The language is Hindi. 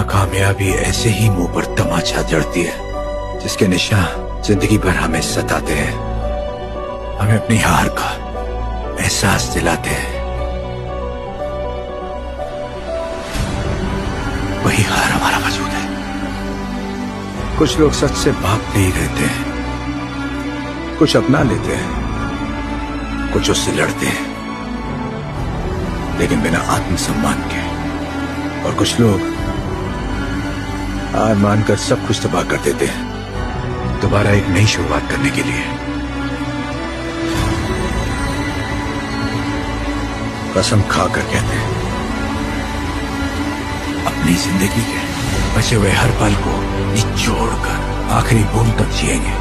नाकामयाबी ऐसे ही मुंह पर तमाचा जड़ती है जिसके निशान जिंदगी भर हमें सताते हैं, हमें अपनी हार का एहसास दिलाते हैं। वही हार हमारा वजूद है। कुछ लोग सच से भागते ही रहते हैं, कुछ अपना लेते हैं, कुछ उससे लड़ते हैं लेकिन बिना आत्मसम्मान के, और कुछ लोग हार मानकर सब कुछ तबाह कर देते हैं दोबारा एक नई शुरुआत करने के लिए। कसम खाकर कहते हैं अपनी जिंदगी के बचे हुए हर पल को निचोड़कर आखिरी बूंद तक जिएंगे।